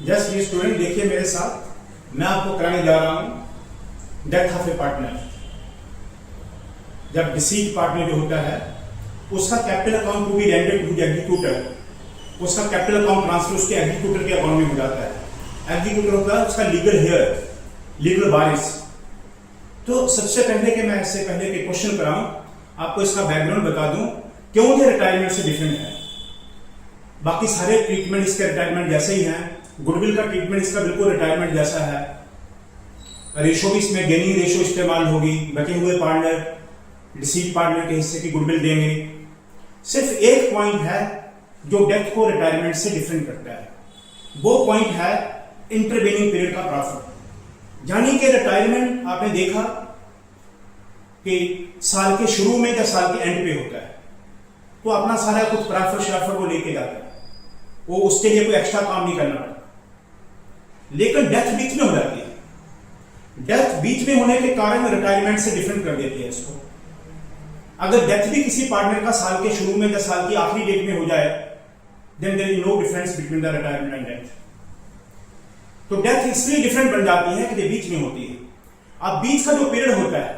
Just ये student देखिए मेरे साथ, मैं आपको कराने जा रहा हूं डेथ ऑफ ए पार्टनर। जब डिसीज पार्टनर जो होता है उसका capital account to be rendered to the executor, उसका कैपिटल अकाउंट ट्रांसफर उसके एग्जीक्यूटर के अकाउंट में हो जाता है। एग्जीक्यूटर होता है उसका लीगल हेयर, लीगल वारिस। तो सबसे पहले कि मैं इससे पहले के क्वेश्चन कराऊं, आपको इसका बैकग्राउंड बता दूं क्यों ये रिटायरमेंट से डिफरेंट है। बाकी सारे ट्रीटमेंट इसके रिटायरमेंट जैसे ही हैं, गुडविल का ट्रीटमेंट इसका बिल्कुल रिटायरमेंट जैसा है। रेशो भी इसमें गेनिंग रेशो इस्तेमाल होगी, बचे हुए पार्टनर डिसीज पार्टनर के हिस्से की गुडविल देंगे। सिर्फ एक पॉइंट है जो डेथ को रिटायरमेंट से डिफरेंट करता है, वो पॉइंट है इंटरवेनिंग पीरियड का प्रॉफिट। यानी कि रिटायरमेंट आपने देखा कि साल के शुरू में या साल के एंड पे होता है, तो अपना सारा कुछ प्रॉफिट श्राफर को लेके जाता है, वो उसके लिए कोई एक्स्ट्रा काम नहीं करना पड़ता। लेकिन डेथ बीच में हो जाती है। डेथ बीच में होने के कारण रिटायरमेंट से डिफरेंट कर देती है इसको। अगर डेथ भी किसी पार्टनर का साल के शुरू में या साल की आखिरी डेट में हो जाए, then there is no difference between the retirement and death. तो डेथ इसलिए डिफरेंट बन जाती है कि ये बीच में होती है। अब बीच का जो पीरियड होता है,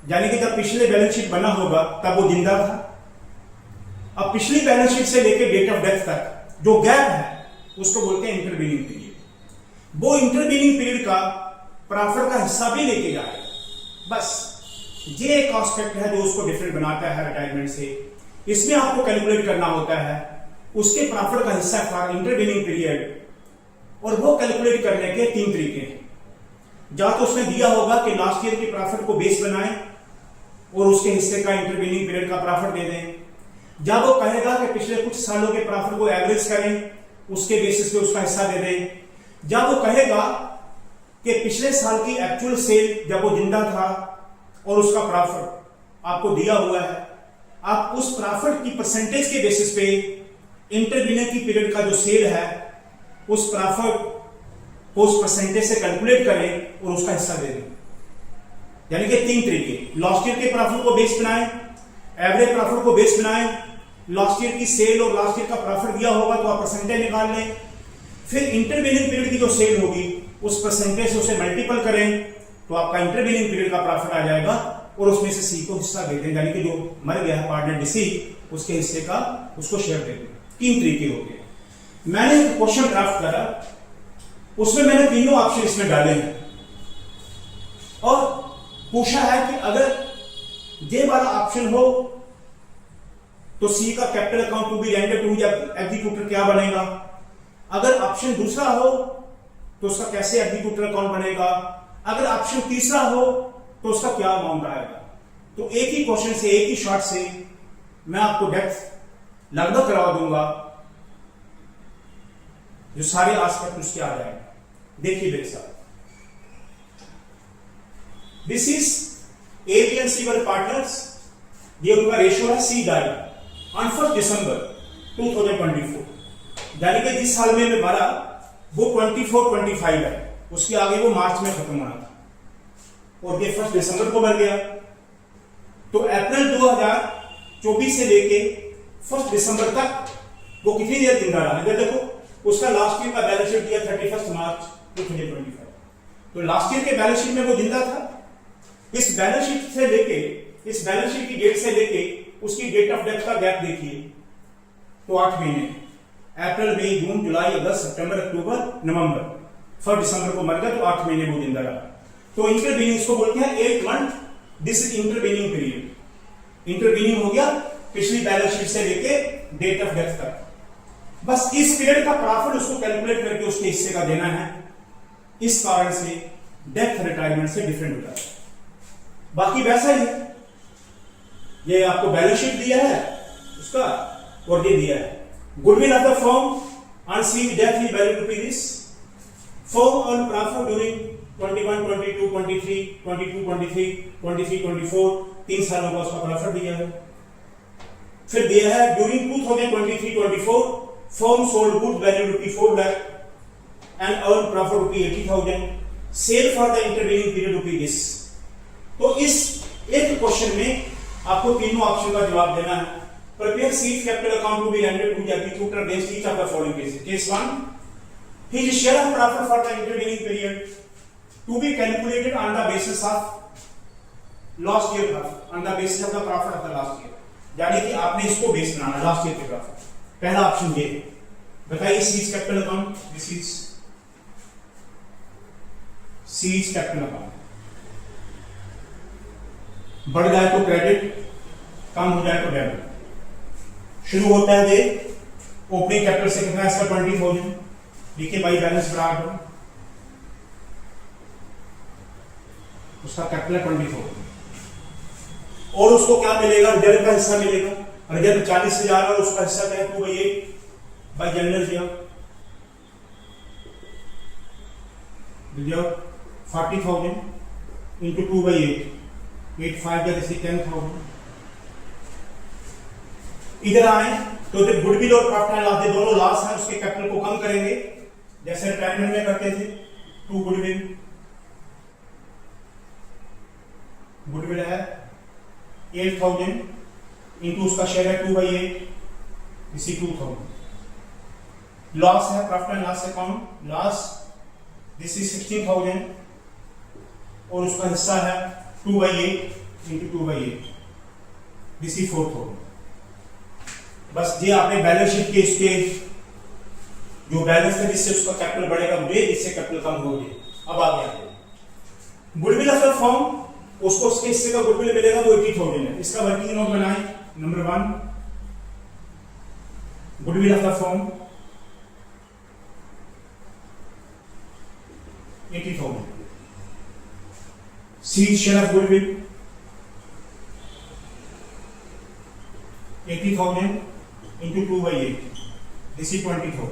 यानी कि जब पिछले बैलेंस शीट बना होगा तब वो जिंदा था। अब पिछली बैलेंस शीट से लेकर डेट ऑफ डेथ तक जो गैप है उसको बोलते हैं इंटरवेनिंग पीरियड। वो इंटरवेनिंग पीरियड का प्रॉफिट का हिस्सा भी लेके जाए। बस ये एक एस्पेक्ट है जो उसको डिफरेंट बनाता है रिटायरमेंट से। इसमें आपको कैलकुलेट करना होता है उसके प्रॉफिट का हिस्सा फॉर इंटरवेनिंग पीरियड, और वो कैलकुलेट करने के 3 तरीके हैं। या तो उसने दिया होगा कि लास्ट ईयर के प्रॉफिट को बेस बनाएं और उसके हिस्से का इंटरवेनिंग पीरियड का प्रॉफिट दे दें, या वो कहेगा कि पिछले कुछ सालों के प्रॉफिट को एवरेज करें, उसके बेसिस पे उसका हिस्सा दे दें, या वो कहेगा कि पिछले साल की एक्चुअल सेल जब वो जिंदा था और उसका प्रॉफिट आपको दिया हुआ है, आप उस प्रॉफिट की परसेंटेज के बेसिस पे इंटरवेनिंग की पीरियड का जो सेल है उस प्रॉफिट को उस परसेंटेज से कैलकुलेट करें और उसका हिस्सा दे दें। यानी कि 3 तरीके, लास्ट ईयर के प्रॉफिट को बेस बनाएं, एवरेज प्रॉफिट को बेस बनाएं, लास्ट ईयर की सेल और लास्ट ईयर का प्रॉफिट दिया होगा तो आप परसेंटेज निकाल लें, फिर इंटरवेनिंग पीरियड की जो सेल होगी उस परसेंटेज से उसे मल्टीपल करें तो आपका इंटरवेनिंग पीरियड का प्रॉफिट आ जाएगा और उसमें से सी को हिस्सा दे दें, यानी कि जो मर गया है पार्टनर डिसीज उसके हिस्से का उसको शेयर दे दें। 3 तरीके होते हैं। मैंने एक क्वेश्चन ड्राफ्ट करा, उसमें मैंने तीनों ऑप्शन इसमें डाले हैं और पूछा है कि अगर ये वाला ऑप्शन हो तो सी का capital account to be rendered to executor क्या बनेगा, अगर ऑप्शन दूसरा हो तो उसका कैसे एग्जीक्यूटर अकाउंट बनेगा, अगर ऑप्शन तीसरा हो तो उसका क्या अमाउंट आएगा। तो एक ही क्वेश्चन से, एक ही शॉट से मैं आपको डेप्थ लगभग करवा दूंगा, जो सारे एस्पेक्ट उसके आ जाएंगे। देखिए मेरे साथ, this is A B and C were partners. ये उनका रेशियो है, सी डाइड ऑन 1 दिसंबर 2024, यानी कि जिस साल में मरा वो 24-25 है, उसके आगे वो मार्च में खत्म होना था और ये 1 दिसंबर को मर गया। तो अप्रैल 2024 से लेके 1 दिसंबर तक वो कितनी देर जिंदा रहा। इधर देखो, उसका लास्ट ईयर का बैलेंस शीट दिया 31 मार्च 2025, तो लास्ट ईयर के बैलेंस शीट में वो जिंदा था। इस बैलेंस शीट से लेके, इस बैलेंस शीट की डेट से लेके उसकी डेट ऑफ डेथ का गैप देखिए तो 8 महीने, अप्रैल मई जून जुलाई अगस्त सितंबर अक्टूबर नवंबर, 1 दिसंबर को मर गया तो 8 महीने वो जिंदा रहा। तो इंटरवेनिंग इसको बोलते हैं 8 month, this is intervening period. Intervening हो गया पिछली बैलेंस शीट से लेके डेट ऑफ डेथ तक। बस इस पीरियड का प्रॉफिट उसको कैलकुलेट करके उसके हिस्से का देना है। इस कारण से डेथ रिटायरमेंट से डिफरेंट होता है। बाकी वैसा ही है, ये आपको बैलेंस शीट दिया है उसका और ये दिया है। Goodwill of the firm on C death he value to this firm on profit during 21, 22, 23, 22, 23, 23, 24, 3 सालों का उसका प्रॉफिट दिया है। फिर दिया है during 2023-24 firm sold good value ₹4 lakh and earned profit ₹80,000, sale for the intervening period this. तो इस एक क्वेश्चन में आपको तीनों ऑप्शन का जवाब देना है। Prepare seat capital account to be rendered to the executor against each of the following cases. Case 1, His share of profit for the intervening period to be calculated on the basis of last year profit, on the basis of the profit of the last year. यानी कि आपने इसको base बनाना last year के profit. पहला option ये. बताइए seize capital account. This is seize capital account. बढ़ जाए तो क्रेडिट, कम हो जाए तो डेबिट. शुरू होता है दे ओपनिंग कैपिटल से कितना है इसका 20,000. देखिए बाई बैलेंस बढ़ा दो, उसका कैपिटल 20,000 और उसको क्या मिलेगा, रिजर्व का हिस्सा मिलेगा. रिजर्व 40,000 और उसका हिस्सा क्या है 2/8 बाई जनरल दिया. रिजर्व 40,000 इंटू 2/8 85 जैसे 10,000. इधर आए तो गुडविल और प्रॉफिट एंड लॉस दोनों लॉस है, उसके कैपिटल को कम करेंगे जैसे रिटायरमेंट में करते थे. टू गुडविल है 8,000 इंटू उसका शेयर है 2/8 इसी 2,000. लॉस है profit and loss account. Loss this is 16,000 और उसका हिस्सा है 2/8 इंटू 2/8 दिस इज 4,000. बस ये आपने बैलेंस शीट के इसके जो बैलेंस है जिससे उसका कैपिटल बढ़ेगा मुझे, इससे कैपिटल कम होगी. अब आ गया गुडविल ऑफ द फर्म, उसको उसके हिस्से का गुडविल मिलेगा वो 80,000 है. इसका वर्किंग नोट बनाएं. Number 1 goodwill of the firm 80,000. C's share of goodwill 80,000 into 2/8 this is 20,000.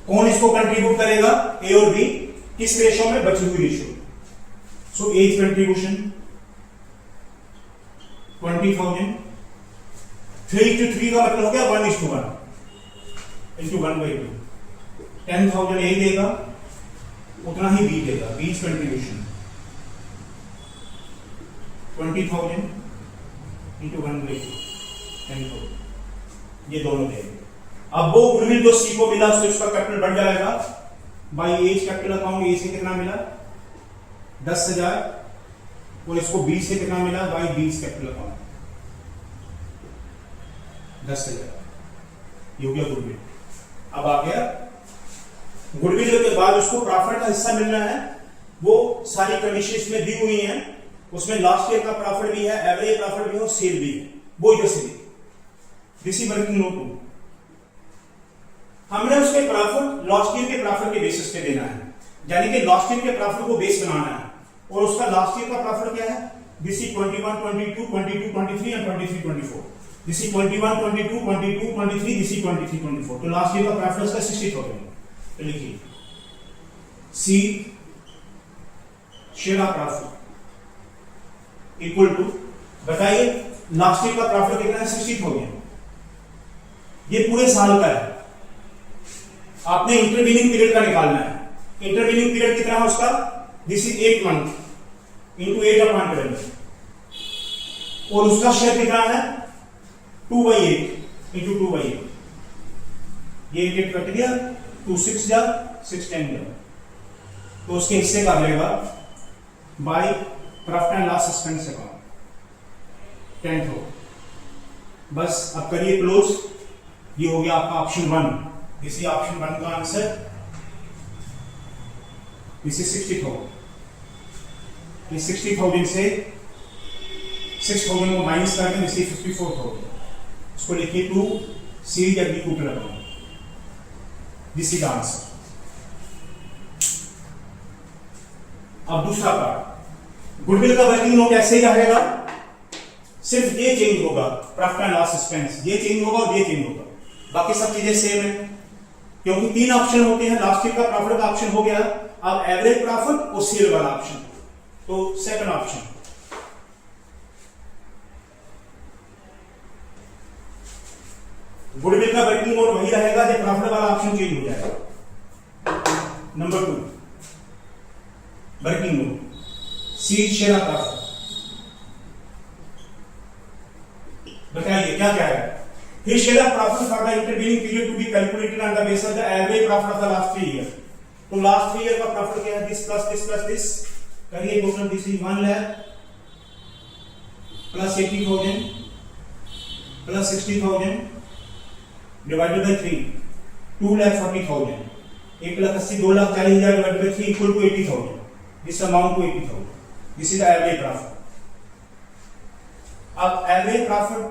कौन इसको कंट्रीब्यूट करेगा, ए और बी. किस रेशो में, बची हुई रेशो. So as contribution 20,000. 3:3 का मतलब हो गया 1:1 इंटू 1/2. 10,000 ए देगा उतना ही बी देगा. बीज कंट्रीब्यूशन 20,000 इंटू 1/2 10,000 ये दोनों देंगे. अब वो गुडविल जो सी को मिला उससे उसका कैपिटल बढ़ जाएगा बाई एज कैपिटल अकाउंट. ए से कितना मिला 10,000 और इसको बी से कितना मिला बाई बीज कैपिटल अकाउंट 10,000. ये हो गया गुडविल. अब आ गया गुडविल के बाद उसको प्रॉफिट का हिस्सा मिलना है. वो सारी कंडीशन इसमें दी हुई हैं. उसमें लास्ट ईयर का प्रॉफिट भी है, एवरेज प्रॉफिट भी है और सेल भी है. वो इधर से दिस इज वर्किंग नोट. हमने उसके प्रॉफिट लास्ट ईयर के प्रॉफिट के बेसिस पे देना है, यानी कि लास्ट ईयर के प्रॉफिट को बेस बनाना है. और उसका लास्ट ईयर का प्रॉफिट क्या है, this is 21, 22, 22, 23 and 23, 24. This is 21, 22, 22, 23, this is 23, 24. तो लास्ट ईयर का प्रॉफिट उसका 60,000. तो लिखिए C share of profit equal to, बताइए लास्ट ईयर का प्रॉफिट कितना है 60,000. ये पूरे साल का है. आपने इंटरवीनिंग पीरियड का निकालना है. इंटरवीनिंग पीरियड कितना है उसका, दिस इज 8 मंथ इंटू 8/12 और उसका शेयर कितना है 2/8 इंटू 2/8. ये 8 कट गया 2 6 जा 6 10 जा. तो उसके हिस्से का रहेगा by profit and loss expense account 10,000. बस अब करिए क्लोज. ये हो गया आपका ऑप्शन 1. इसी ऑप्शन 1 का आंसर दिस इज 60,000. इस 60,000 से 6,000 को माइनस करके दिस इज 54,000. इसको लिखिए 2 series executor account. This is answer. अब दूसरा पार्ट, गुडविल का वर्किंग नोट ऐसे ही रहेगा, सिर्फ ये चेंज होगा प्रॉफिट एंड लॉस एक्सपेंस. ये चेंज होगा और ये चेंज होगा, बाकी सब चीजें सेम है. क्योंकि 3 ऑप्शन होते हैं. लास्ट ईयर का प्रॉफिट का ऑप्शन हो गया. अब एवरेज प्रॉफिट और सेल वाला ऑप्शन. तो सेकंड ऑप्शन गुडविल का वर्किंग नोट वही रहेगा, जब प्रॉफिट वाला ऑप्शन चेंज हो जाएगा. Number 2 working note C's share of profit. बताइए क्या क्या है. His share of profit for the intervening period to be calculated on the basis of the average profit of the last 3 years. तो last 3 year का profit क्या है, this plus this करिए total, this is 1 lakh plus 80,000 plus 60,000 divided by 3, 2,40,000, 1,80,000 2,40,000 divided by 3 equal to 80,000, this amount to 80,000, this is average profit. अब average profit,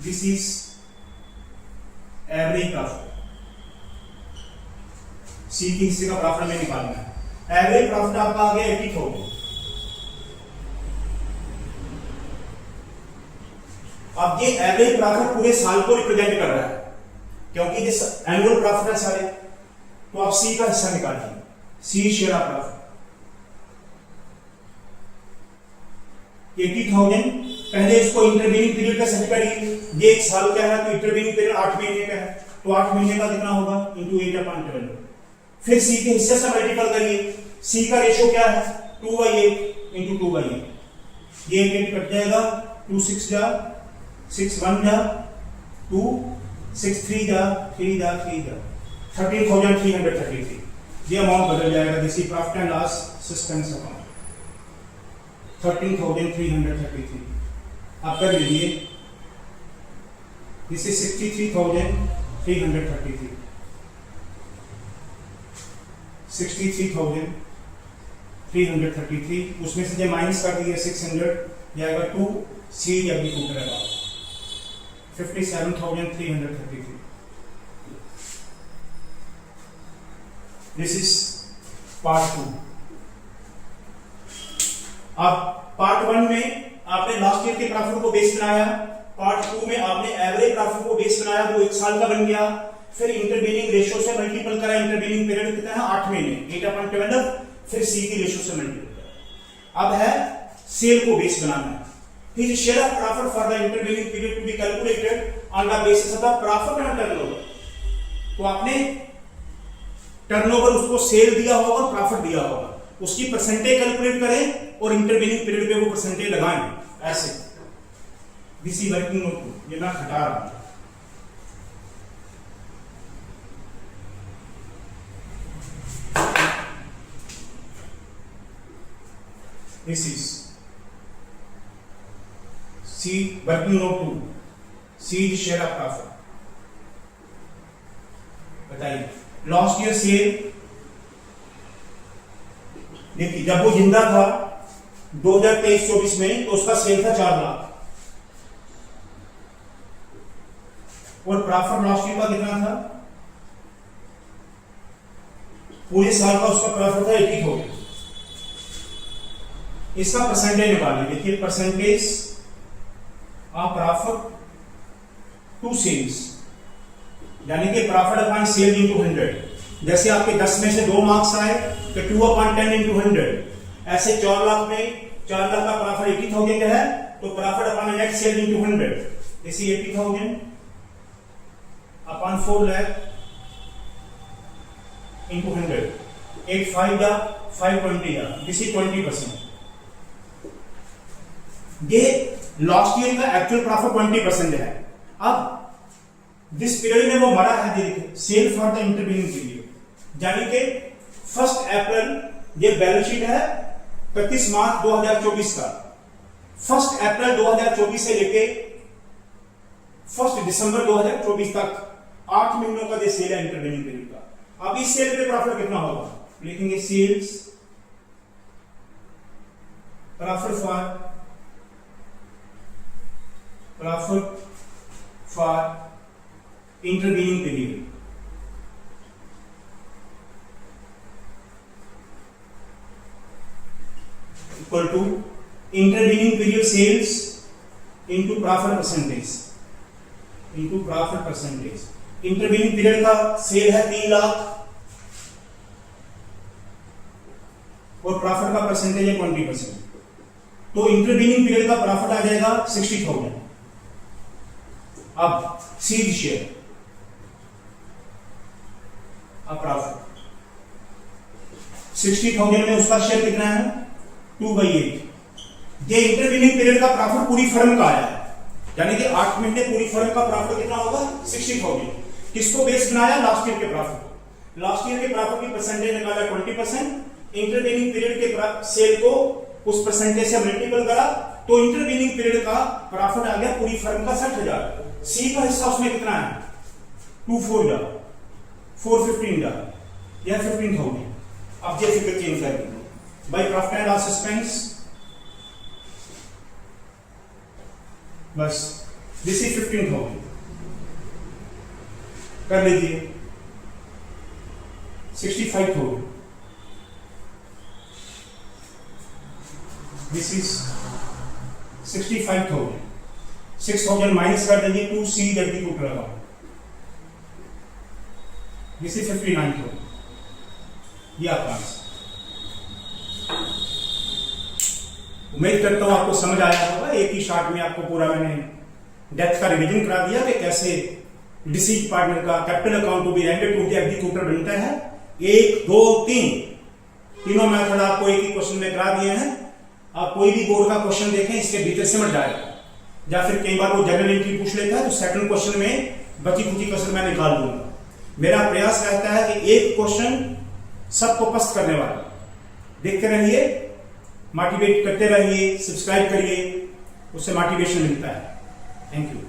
this is average profit, C के हिस्से का profit में निकालना है। एवरेज प्रॉफिट आपका आ गया 80,000। अब ये एवरेज प्रॉफिट पूरे साल को रिप्रेजेंट कर रहा है, क्योंकि ये एनुअल प्रॉफिट है सारे, तो आप सी का हिस्सा निकालिए, सी शेयर ऑफ प्रॉफिट 80,000। पहले इसको इंटरवीनिंग पीरियड का सेट करिए, ये एक साल का है तो इंटरवीनिंग पीरियड 8 महीने का है, तो 8 महीने का कितना होगा इंटू 8/12। फिर सी के हिस्से से मल्टीपल करिए, सी का रेशियो क्या है 2/8 इंटू 2/8, ये 8 कट जाएगा, 2 6 जा 6 1 जा 2 6 3 जा 3 जा 3 जा 13,333, ये अमाउंट बदल जाएगा। This is profit and loss suspense account 13,333। आप कर लीजिए, दिस इज 63,333, 63,333, उसमें से जो माइनस कर दिए 600 जाएगा 2, सी एग्जीक्यूटर है 57,333। This is part 2। अब पार्ट 1 में आपने लास्ट ईयर के प्रॉफिट को बेस बनाया, पार्ट 2 में आपने एवरेज प्रॉफिट को बेस बनाया, वो 1 साल का बन गया, फिर इंटरवीनिंग रेशियो से मल्टीपल करा, इंटरवीनिंग पीरियड कितना है 8 महीने 8/12, फिर सी की रेशियो से मल्टीपल करा। अब है सेल को बेस बनाना है, फिर share of profit for the intervening period to be calculated on the basis of the profit and turnover. तो आपने टर्नओवर उसको सेल दिया होगा, प्रॉफिट दिया होगा, उसकी परसेंटेज कैलकुलेट करें और इंटरवीनिंग पीरियड पे वो परसेंटेज लगाएं ऐसे। दिस इज वर्किंग नोट, ये मैं हटा रहा हूं। This is C working note 2, C share of profit. बताइए लास्ट ईयर सेल, देखिए जब वो जिंदा था 2023-24 में तो उसका सेल था 4 लाख, और प्रॉफिट लास्ट ईयर का कितना था, पूरे साल का उसका प्रॉफिट था 80,000। इसका परसेंटेज निकालिए, देखिए percentage of profit to sales, यानी कि प्रॉफिट अपॉन सेल इंटू 100। जैसे आपके 10 में से 2 मार्क्स आए तो 2/10 इंटू 100, ऐसे 4 लाख में 4 लाख का प्रॉफिट 80,000 है, तो profit upon net cell into 100, इसी 80,000 अपॉन 4 लाख इंटू 100, 8 5 जा 520 जा, इसी 20%। ये लास्ट ईयर का एक्चुअल प्रॉफिट 20% है। अब जिस पीरियड में वो मरा है, देखिए sale for the intervening period, यानी कि 1 अप्रैल, ये बैलेंस शीट है 31 मार्च 2024 का, 1 अप्रैल 2024 से लेके 1 दिसंबर 2024 तक 8 महीनों का ये सेल है इंटरवीनिंग पीरियड का। अब इस सेल पे प्रॉफिट कितना होगा, लिखेंगे sales profit for intervening period equal to intervening period sales into profit percentage. Intervening period का सेल है 3 लाख और प्रॉफिट का परसेंटेज है 20%, तो इंटरवीनिंग पीरियड का प्रॉफिट आ जाएगा 60,000। अब सीड शेयर, अब प्रॉफिट 60,000 में उसका शेयर कितना है 2/8। ये इंटरवीनिंग पीरियड का प्रॉफिट पूरी फर्म का आया है, यानी कि 8 महीने पूरी फर्म का प्रॉफिट कितना होगा 60,000। किसको बेस बनाया, लास्ट ईयर के प्रॉफिट। लास्ट ईयर के प्रॉफिट की परसेंटेज निकाला 20%, इंटरवेनिंग पीरियड के सेल को उस परसेंटेज से मल्टीपल करा तो इंटरवेनिंग पीरियड का प्रॉफिट आ गया पूरी फर्म का 60,000। सी का हिस्सा उसमें कितना है 24 डा 415 डा या 15,000। अब ये फिगर चेंज कर दीजिए by profit and loss expense, बस दिस इज 15,000 कर लीजिए 65,000, दिस इज 65,000, 6,000 माइनस कर दीजिए 2C executor account, this is 59,000। ये आपका आंसर। उम्मीद करता हूं आपको समझ आया होगा। एक ही शॉट में आपको पूरा मैंने डेप्थ का रिवीजन करा दिया कि कैसे डिसीज पार्टनर का capital account to be rendered to the executor बनता है। 1 2 3 तीनों मेथड आपको एक ही क्वेश्चन में करा दिए हैं। आप कोई भी बोर्ड का क्वेश्चन देखें इसके भीतर से मत जाएगा, या फिर कई बार वो जनरल एंट्री पूछ लेता है तो सेकंड क्वेश्चन में बची खुची कसर मैं निकाल दूंगा। मेरा प्रयास रहता है कि एक क्वेश्चन सबको पसंद करने वाला। देखते रहिए, मोटिवेट करते रहिए, सब्सक्राइब करिए, उससे मोटिवेशन मिलता है। Thank you.